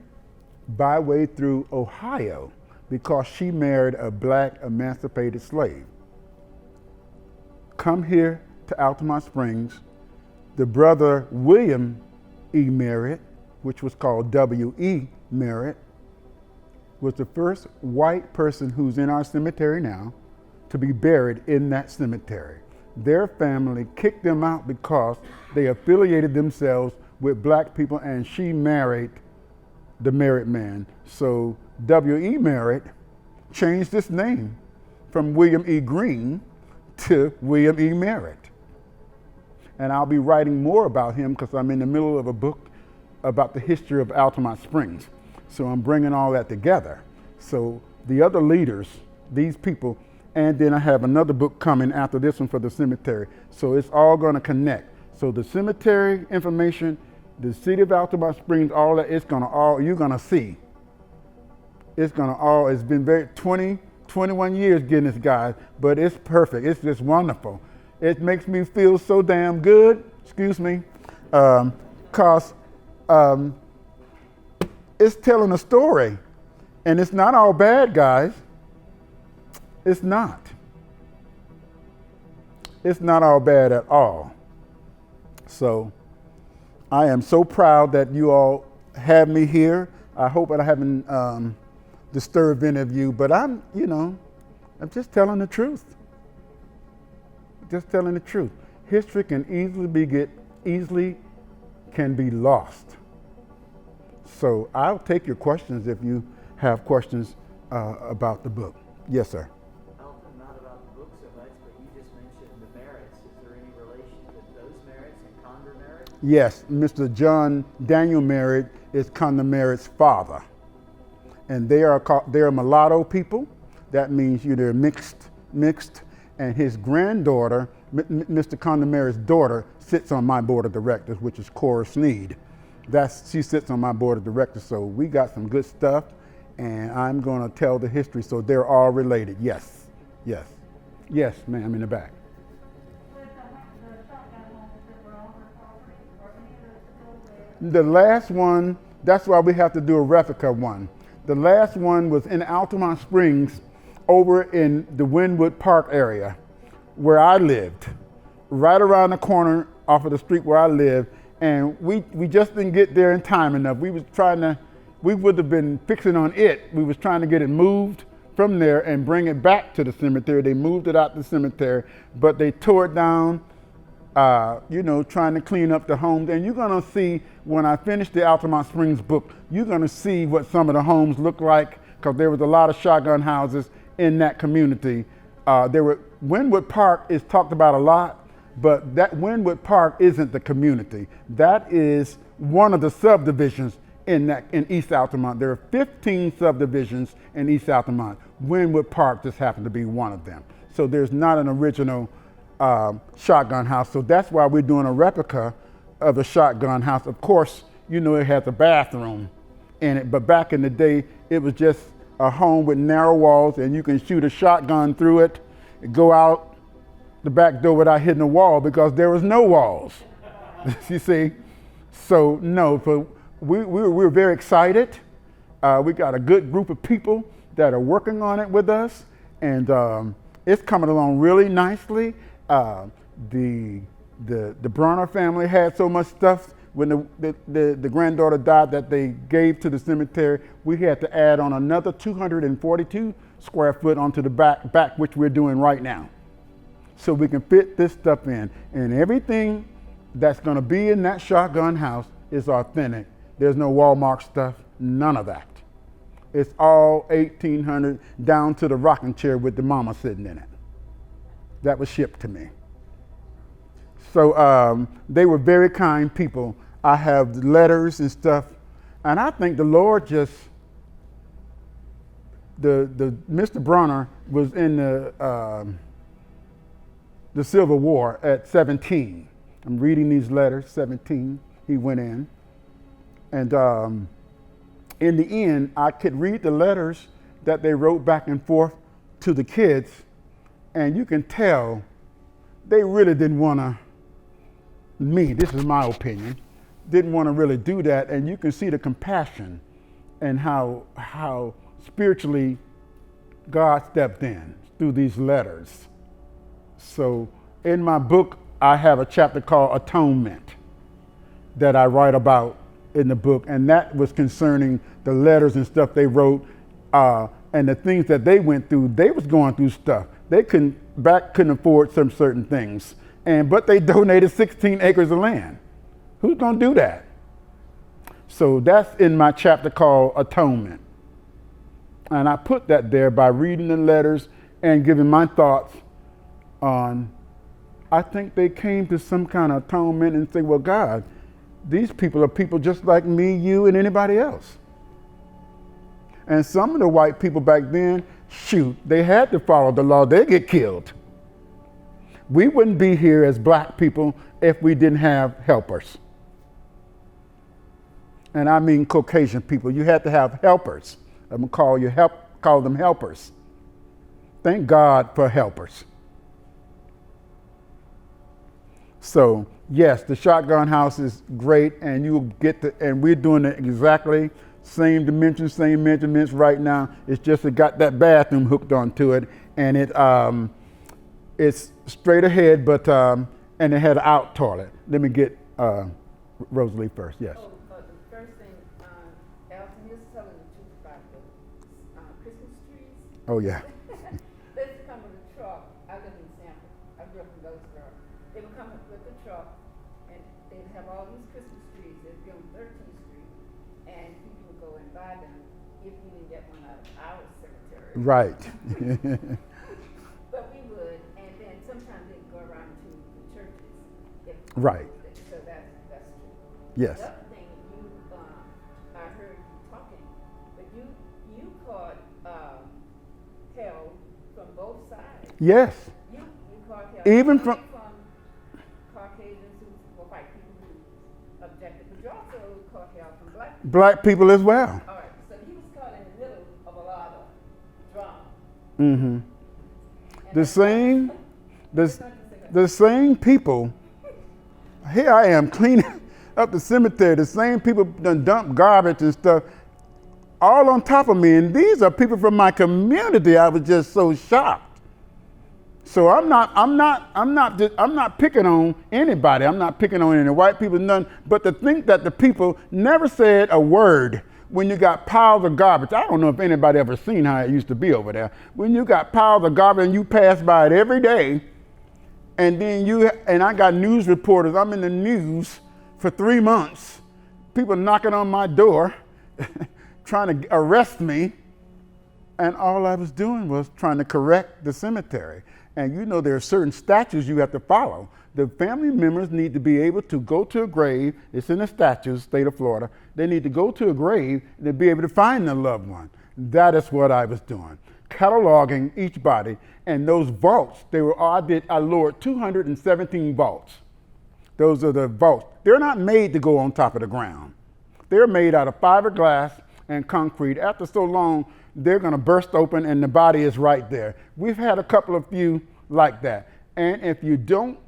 by way through Ohio because she married a black emancipated slave. Come here to Altamont Springs. The brother William E. Merritt, which was called W.E. Merritt, was the first white person who's in our cemetery now to be buried in that cemetery. Their family kicked them out because they affiliated themselves with black people, and she married the Merritt man. So W.E. Merritt changed his name from William E. Green to William E. Merritt. And I'll be writing more about him because I'm in the middle of a book about the history of Altamont Springs. So I'm bringing all that together. So the other leaders, these people, and then I have another book coming after this one for the cemetery. So it's all going to connect. So the cemetery information, the city of Altamont Springs, all that, it's going to all, you're going to see. It's going to all, it's been 21 years getting this, guys, but it's perfect. It's just wonderful. It makes me feel so damn good, excuse me, because it's telling a story. And it's not all bad, guys. It's not. It's not all bad at all. So I am so proud that you all have me here. I hope that I haven't disturbed any of you, but I'm just telling the truth. Just telling the truth. History can easily can be lost. So I'll take your questions if you have questions about the book. Yes, sir. Alton, not about the book so much, but you just mentioned the Merritts. Is there any relation to those Merritts and Condor Merritt? Yes, Mr. John Daniel Merritt is Condor Merritt's father. And they're mulatto people. That means they're mixed. And his granddaughter, Mr. Condor Merritt's daughter, sits on my board of directors, which is Cora Sneed. She sits on my board of directors, so we got some good stuff, and I'm going to tell the history, so they're all related. Yes, ma'am, in the back. The last one, that's why we have to do a replica one. The last one was in Altamont Springs, over in the Wynwood Park area, where I lived, right around the corner off of the street where I live. And we just didn't get there in time enough. We would have been fixing on it. We was trying to get it moved from there and bring it back to the cemetery. They moved it out the cemetery, but they tore it down, trying to clean up the homes. And you're gonna see, when I finish the Altamont Springs book, you're gonna see what some of the homes look like, because there was a lot of shotgun houses in that community. Wynwood Park is talked about a lot, but that Wynwood Park isn't the community. That is one of the subdivisions in East Altamont. There are 15 subdivisions in East Altamont. Wynwood Park just happened to be one of them. So there's not an original shotgun house. So that's why we're doing a replica of a shotgun house. Of course, it has a bathroom in it, but back in the day, it was just a home with narrow walls, and you can shoot a shotgun through it, go out the back door without hitting the wall because there was no walls. You see? So no, but we're very excited. We got a good group of people that are working on it with us, and it's coming along really nicely. The Bronner family had so much stuff when the granddaughter died that they gave to the cemetery. We had to add on another 242 square foot onto the back, which we're doing right now. So we can fit this stuff in. And everything that's gonna be in that shotgun house is authentic. There's no Walmart stuff, none of that. It's all 1800 down to the rocking chair with the mama sitting in it. That was shipped to me. So they were very kind people. I have letters and stuff, and I think the Lord just, Mr. Bronner was in the Civil War at 17. I'm reading these letters, 17, he went in. And in the end, I could read the letters that they wrote back and forth to the kids, and you can tell they really didn't want to, this is my opinion, didn't want to really do that. And you can see the compassion and how spiritually God stepped in through these letters. So in my book, I have a chapter called Atonement that I write about in the book, and that was concerning the letters and stuff they wrote, and the things that they went through. They was going through stuff. They couldn't afford some certain things, but they donated 16 acres of land. Who's gonna do that? So that's in my chapter called Atonement. And I put that there by reading the letters and giving my thoughts on, I think they came to some kind of atonement and say, well, God, these people are people just like me, you, and anybody else. And some of the white people back then, shoot, they had to follow the law. They get killed. We wouldn't be here as black people if we didn't have helpers. And I mean Caucasian people. You had to have helpers. I'm gonna call them helpers. Thank God for helpers. So yes, the shotgun house is great, and you'll and we're doing it exactly same dimensions, same measurements right now. It's just it got that bathroom hooked onto it, and it's straight ahead, but and it had an out toilet. Let me get Rosalie first. Yes. Oh, the first thing, Alton, you're telling the truth about the Christmas trees. Oh yeah. They used to come with a truck. I live in Sanford. I grew up in Goldsboro. They would come with the truck, and they'd have all these Christmas trees. They'd be on 13th Street, and people would go and buy them if you didn't get one out of our cemetery. Right. But we would, and then sometimes they'd go around to the churches. Right. So that's true. Yes. The other thing, I heard you talking, but you caught hell from both sides. Yes. You caught hell Even from from Caucasians or white people who objected, but you also caught hell from black people. black people as well. All right, so he was caught in the middle of a lot of drama. Mm-hmm. And The same people, here I am cleaning up the cemetery, the same people done dump garbage and stuff all on top of me, and these are people from my community. I was just so shocked. So I'm not picking on anybody. I'm not picking on any white people, none, but to think that the people never said a word when you got piles of garbage. I don't know if anybody ever seen how it used to be over there. When you got piles of garbage and you pass by it every day, and then I got news reporters, I'm in the news for 3 months, people knocking on my door, trying to arrest me, and all I was doing was trying to correct the cemetery. And you know there are certain statutes you have to follow. The family members need to be able to go to a grave. It's in the statutes, state of Florida. They need to go to a grave to be able to find their loved one. That is what I was doing, cataloging each body. And those vaults, I lowered 217 vaults. Those are the vaults. They're not made to go on top of the ground. They're made out of fiberglass and concrete. After so long, they're gonna burst open and the body is right there. We've had a couple of few like that. And if you don't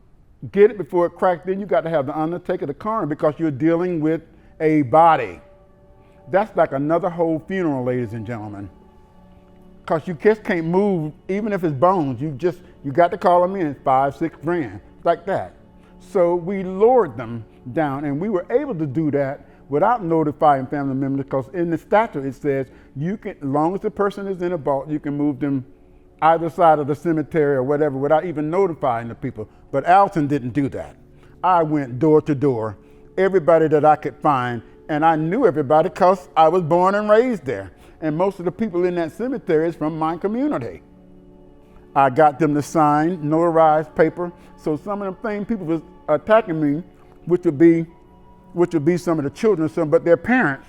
get it before it cracks, then you got to have the undertaker, the coroner, because you're dealing with a body. That's like another whole funeral, ladies and gentlemen. Because you just can't move, even if it's bones. You got to call them in, $5-6 grand, like that. So we lowered them down, and we were able to do that without notifying family members, because in the statute it says you can, as long as the person is in a vault, you can move them either side of the cemetery or whatever without even notifying the people. But Alton didn't do that. I went door to door, everybody that I could find, and I knew everybody because I was born and raised there. And most of the people in that cemetery is from my community. I got them to sign notarized paper. So some of the same people was attacking me, which would be some of the children, but their parents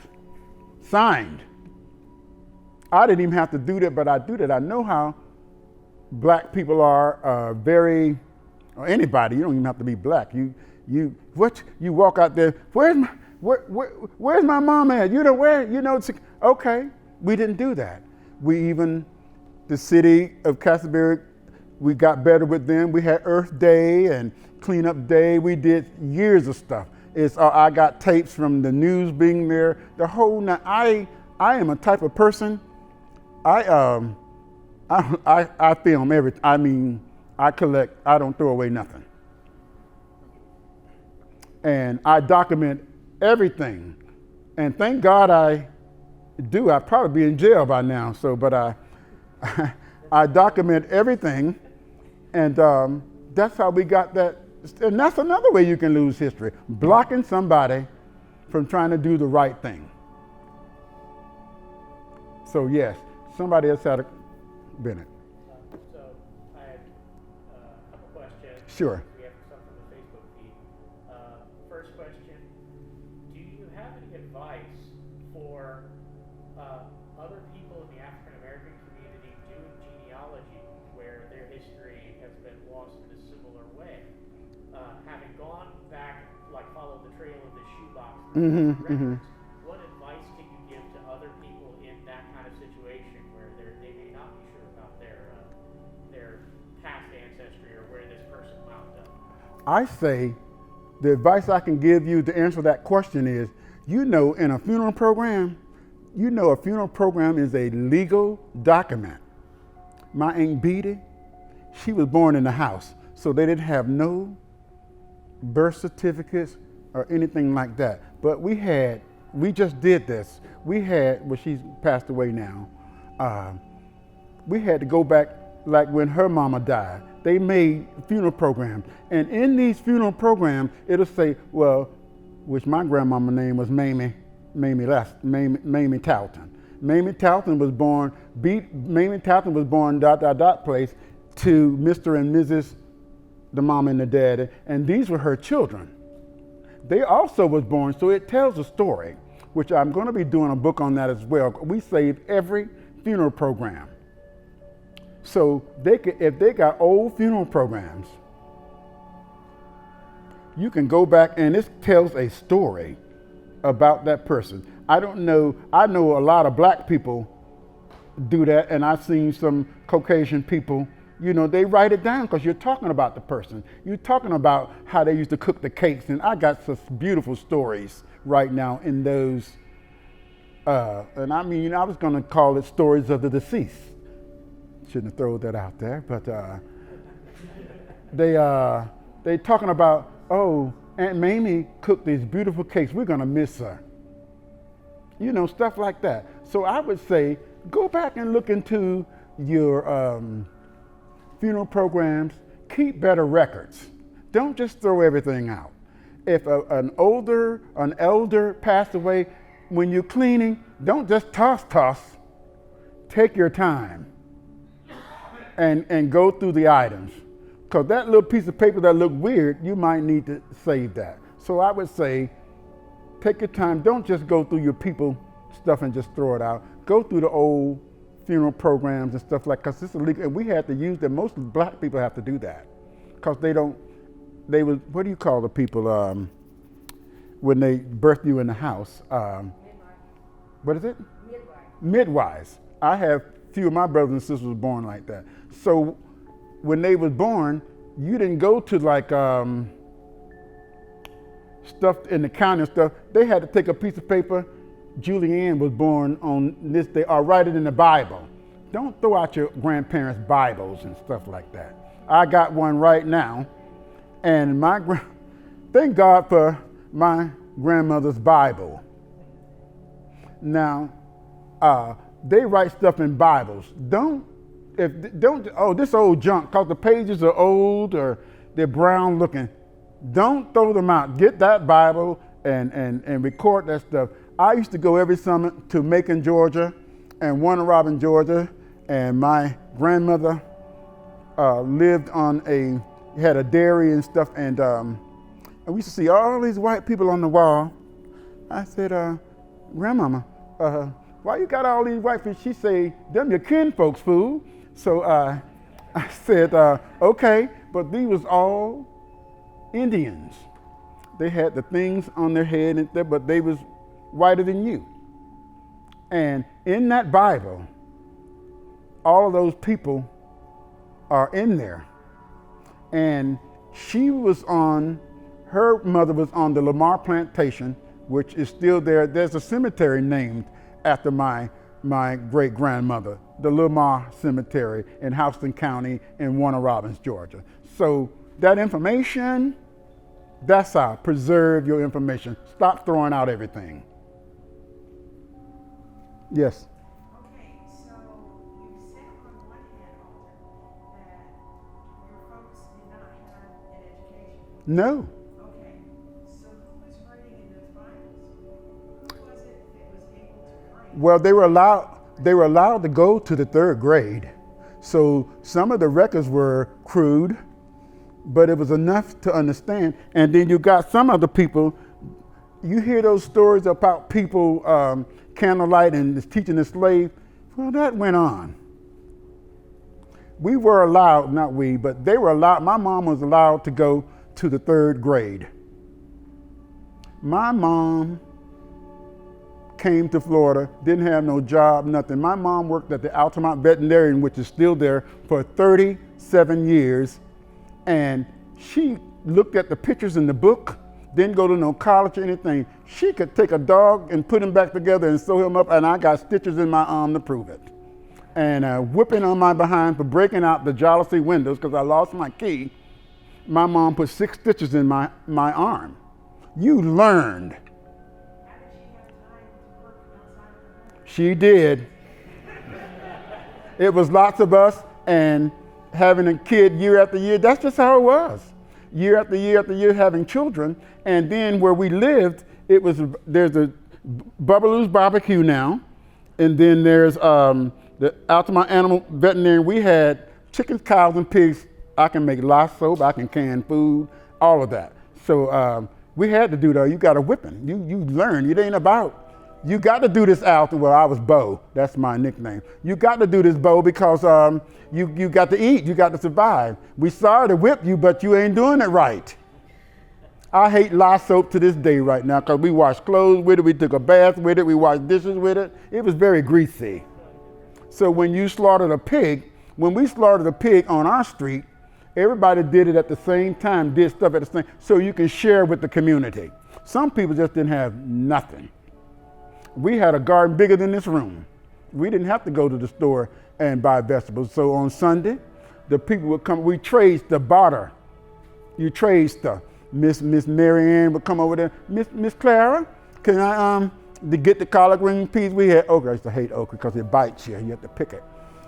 signed. I didn't even have to do that, but I do that. I know how black people are very, or anybody, you don't even have to be black. You walk out there, where's my mom at? Okay, we didn't do that. The city of Casselberry, we got better with them. We had Earth Day and Cleanup Day. We did years of stuff. I got tapes from the news being there. The whole night. I am a type of person. I film everything. I mean, I collect. I don't throw away nothing. And I document everything. And thank God I do. I'd probably be in jail by now. But I document everything, and that's how we got that. And that's another way you can lose history, blocking somebody from trying to do the right thing. So yes, somebody else had a Bennett. So I had a couple questions. Sure. We have some from the Facebook feed. First question, do you have any advice for other people in the African American community doing genealogy where their history has been lost in a similar way? Having gone back, like followed the trail of the shoebox records, what advice can you give to other people in that kind of situation where they may not be sure about their past ancestry or where this person wound up? I say the advice I can give you to answer that question is, in a funeral program, a funeral program is a legal document. My Aunt Beatty, she was born in the house, so they didn't have no birth certificates or anything like that. But we just did this. She's passed away now. We had to go back, like when her mama died. They made funeral programs. And in these funeral programs, it'll say, which my grandmama's name was Mamie Talton. Mamie Talton was born, place to Mr. and Mrs., the mom and the dad, and these were her children. They also was born, so it tells a story, which I'm going to be doing a book on that as well. We saved every funeral program. So if they got old funeral programs, you can go back and it tells a story about that person. I know a lot of black people do that, and I've seen some Caucasian people, they write it down because you're talking about the person. You're talking about how they used to cook the cakes, and I got some beautiful stories right now in those. And I was going to call it Stories of the Deceased. Shouldn't have thrown that out there, but they talking about, Aunt Mamie cooked these beautiful cakes. We're going to miss her. Stuff like that. So I would say, go back and look into your funeral programs. Keep better records. Don't just throw everything out. If an elder passed away, when you're cleaning, don't just toss. Take your time and go through the items. Because that little piece of paper that looked weird, you might need to save that. So I would say, take your time. Don't just go through your people stuff and just throw it out. Go through the old funeral programs and stuff because it's illegal. And we had to use them. Most black people have to do that because what do you call the people when they birth you in the house? What is it? Midwives. I have a few of my brothers and sisters were born like that. So when they was born, you didn't go to like stuff in the county and stuff. They had to take a piece of paper. Julianne was born on this day, or write it in the Bible. Don't throw out your grandparents' Bibles and stuff like that. I got one right now, and thank God for my grandmother's Bible. Now, they write stuff in Bibles. This old junk, because the pages are old or they're brown looking. Don't throw them out. Get that Bible and record that stuff. I used to go every summer to Macon, Georgia, and Warner Robin, Georgia, and my grandmother lived had a dairy and stuff, and we used to see all these white people on the wall. I said, Grandmama, why you got all these white people? She said, them your kin folks, fool. So I said, okay, but these was all Indians. They had the things on their head, and but they was whiter than you. And in that Bible, all of those people are in there. And her mother was on the Lamar Plantation, which is still there. There's a cemetery named after my great grandmother, the Lamar Cemetery in Houston County in Warner Robins, Georgia. So that information, that's how preserve your information. Stop throwing out everything. Yes. Okay, so you said on one hand, Alton, that your folks did not have an education. No. Okay, so who was writing in those Bibles? Who was it that was able to write? Well, they were allowed to go to the 3rd grade. So some of the records were crude, but it was enough to understand. And then you got some other people, you hear those stories about people candlelight and teaching the slave. Well, that went on. We were allowed, not we, but they were allowed, my mom was allowed to go to the 3rd grade. My mom came to Florida, didn't have no job, nothing. My mom worked at the Altamont Veterinarian, which is still there, for 37 years. And she looked at the pictures in the book, didn't go to no college or anything. She could take a dog and put him back together and sew him up, and I got stitches in my arm to prove it. And whipping on my behind for breaking out the jalousie windows because I lost my key. My mom put 6 stitches in my arm. You learned. How did she have time to work outside of her home? She did. It was lots of us, and having a kid year after year, that's just how it was. Year after year after year having children. And then where we lived, there's a Bubbaloo's Barbecue now. And then there's the Altamont Animal Veterinarian. We had chickens, cows, and pigs. I can make lye soap, I can can food, all of that. So we had to do that. You got a whipping. You learn. It ain't about, you got to do this, Alton. Well, I was Bo. That's my nickname. You got to do this, Bo, because you got to eat. You got to survive. We sorry to whip you, but you ain't doing it right. I hate lye soap to this day right now because we washed clothes with it. We took a bath with it. We washed dishes with it. It was very greasy. So when you slaughtered a pig, when we slaughtered a pig on our street, everybody did it at the same time, did stuff at the same, so you can share with the community. Some people just didn't have nothing. We had a garden bigger than this room. We didn't have to go to the store and buy vegetables. So on Sunday, the people would come, we trade the barter. You trade stuff. Miss Mary Ann would come over there. Miss Clara, can I to get the collard green peas? We had okra. I used to hate okra because it bites you. You have to pick it.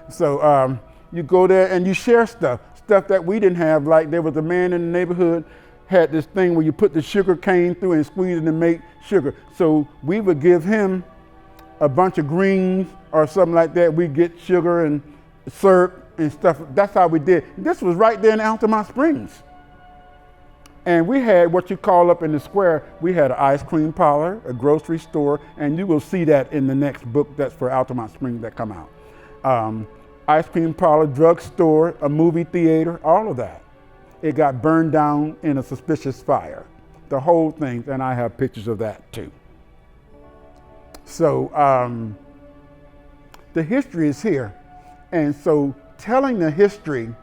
So you go there and you share stuff that we didn't have. Like there was a man in the neighborhood had this thing where you put the sugar cane through and squeeze it and make sugar. So we would give him a bunch of greens or something like that. We get sugar and syrup and stuff. That's how we did. This was right there in Altamont Springs. And we had what you call up in the square, we had an ice cream parlor, a grocery store, and you will see that in the next book that's for Altamont Springs that come out. Ice cream parlor, drugstore, a movie theater, all of that. It got burned down in a suspicious fire. The whole thing, and I have pictures of that too. So the history is here. And so telling the history,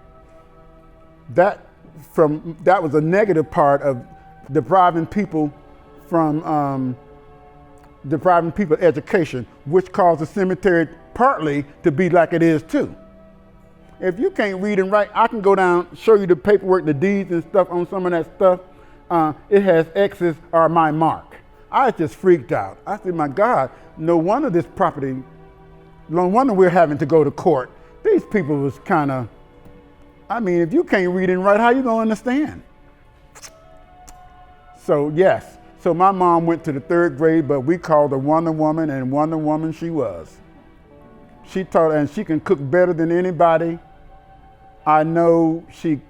that that was a negative part of depriving people from education, which caused the cemetery partly to be like it is too. If you can't read and write, I can go down, show you the paperwork, the deeds and stuff on some of that stuff. It has X's are my mark. I just freaked out. I said, my God, no wonder this property, no wonder we're having to go to court. These people was kind of, I mean, if you can't read and write, how you gonna understand? So yes, so my mom went to the 3rd grade, but we called her Wonder Woman, and Wonder Woman she was. She taught, and she can cook better than anybody. I know she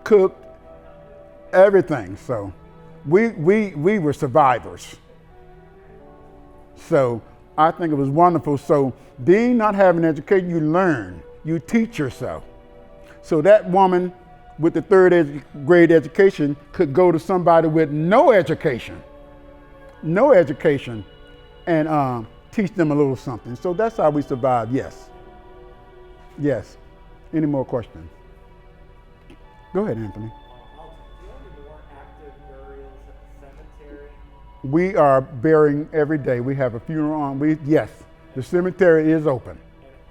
cooked everything. So we were survivors. So I think it was wonderful. So being not having education, you learn, you teach yourself. So that woman with the 3rd grade education could go to somebody with no education, and teach them a little something. So that's how we survive. Yes. Yes. Any more questions? Go ahead, Anthony. Alton, do you have any more active burials at the cemetery? We are burying every day. We have a funeral on. Yes, the cemetery is open. And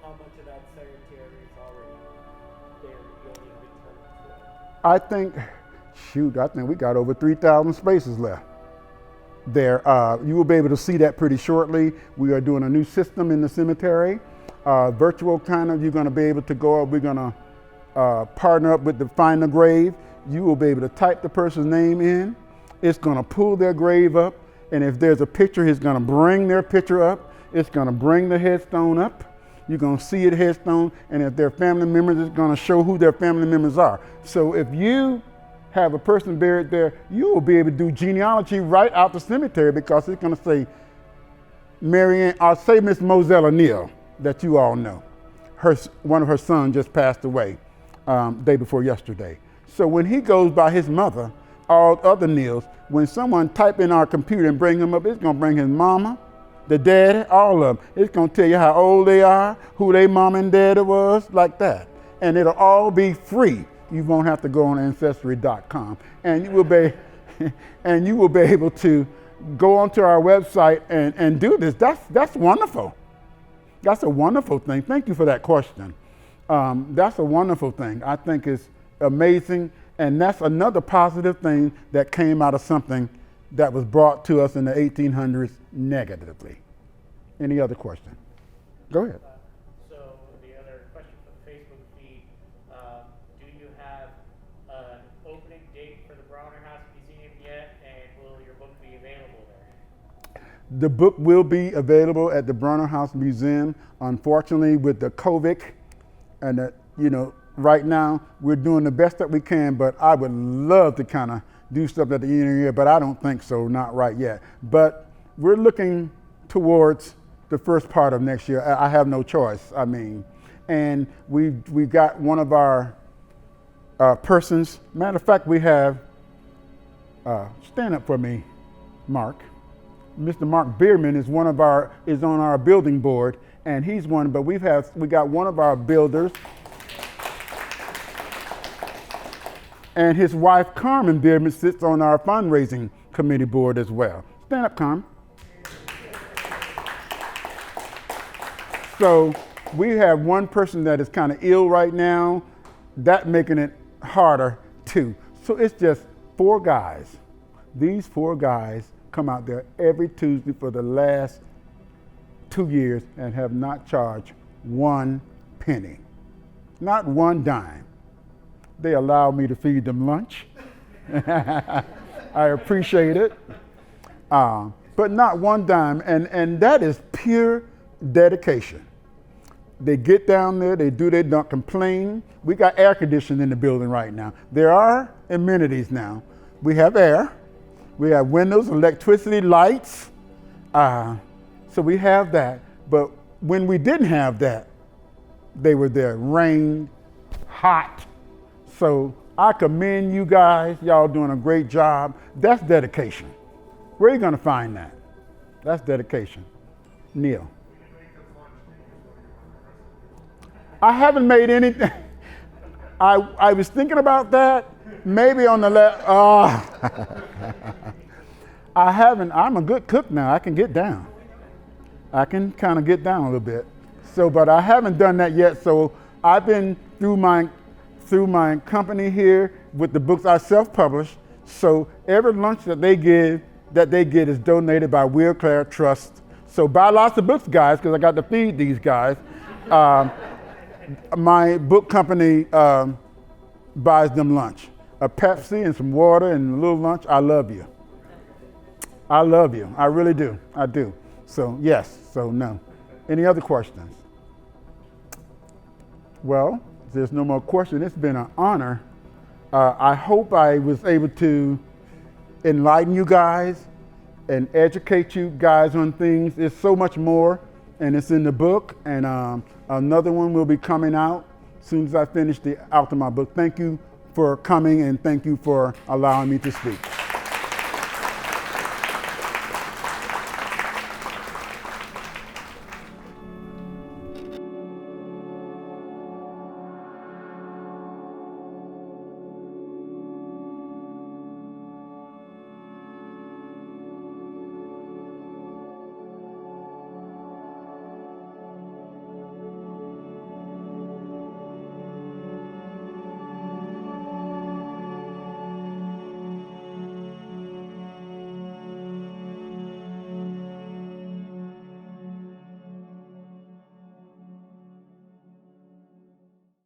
how much of that cemetery is already there yielding return to? I think we got over 3,000 spaces left there. You will be able to see that pretty shortly. We are doing a new system in the cemetery, virtual kind of. You're going to be able to go up. We're going to partner up with the Find the Grave. You will be able to type the person's name in. It's going to pull their grave up, and if there's a picture, it's going to bring their picture up. It's going to bring the headstone up. You're going to see a headstone, and if they're family members, it's going to show who their family members are. So if you have a person buried there, you will be able to do genealogy right out the cemetery, because it's going to say Marianne, I'll say Miss Moselle Neal, that you all know. One of her sons just passed away day before yesterday. So when he goes by his mother, all other Neals, when someone type in our computer and bring him up, it's going to bring his mama, the daddy, all of them. It's going to tell you how old they are, who their mom and daddy was, like that. And it'll all be free. You won't have to go on ancestry.com, and you will be able to go onto our website and do this. That's wonderful. That's a wonderful thing. Thank you for that question. That's a wonderful thing. I think it's amazing, and that's another positive thing that came out of something that was brought to us in the 1800s negatively. Any other question? Go ahead. So the other question from the Facebook feed, do you have an opening date for the Bronner House Museum yet, and will your book be available there? The book will be available at the Bronner House Museum. Unfortunately, with the COVID, and right now we're doing the best that we can, but I would love to kind of do stuff at the end of the year, but I don't think so, not right yet. But we're looking towards the first part of next year. I have no choice, and we got one of our persons. Matter of fact, we have, stand up for me, Mark. Mr. Mark Bierman is on our building board, and he's one, but we got one of our builders, and his wife Carmen Bierman sits on our fundraising committee board as well. Stand up, Carmen. So we have one person that is kind of ill right now, that making it harder too. So it's just 4 guys. These 4 guys come out there every Tuesday for the last 2 years and have not charged 1 penny, not 1 dime. They allow me to feed them lunch. I appreciate it, but not 1 dime, and that is pure dedication. They get down there, they don't complain. We got air conditioning in the building right now. There are amenities now. We have air, we have windows, electricity, lights. So we have that. But when we didn't have that, they were there, rain, hot. So I commend you guys. Y'all doing a great job. That's dedication. Where are you going to find that? That's dedication. Neil. I haven't made anything. I was thinking about that, maybe on the left. I haven't. I'm a good cook now. I can get down. I can kind of get down a little bit. So, but I haven't done that yet. So I've been through my company here with the books I self-publish. So every lunch that they get is donated by Will Clare Trust. So buy lots of books, guys, because I got to feed these guys. My book company buys them lunch, a Pepsi and some water and a little lunch. I love you. I love you. I really do. I do. So yes. So no. Any other questions? Well, if there's no more questions, it's been an honor. I hope I was able to enlighten you guys and educate you guys on things. There's so much more, and it's in the book, and another one will be coming out as soon as I finish the Alton my book. Thank you for coming, and thank you for allowing me to speak.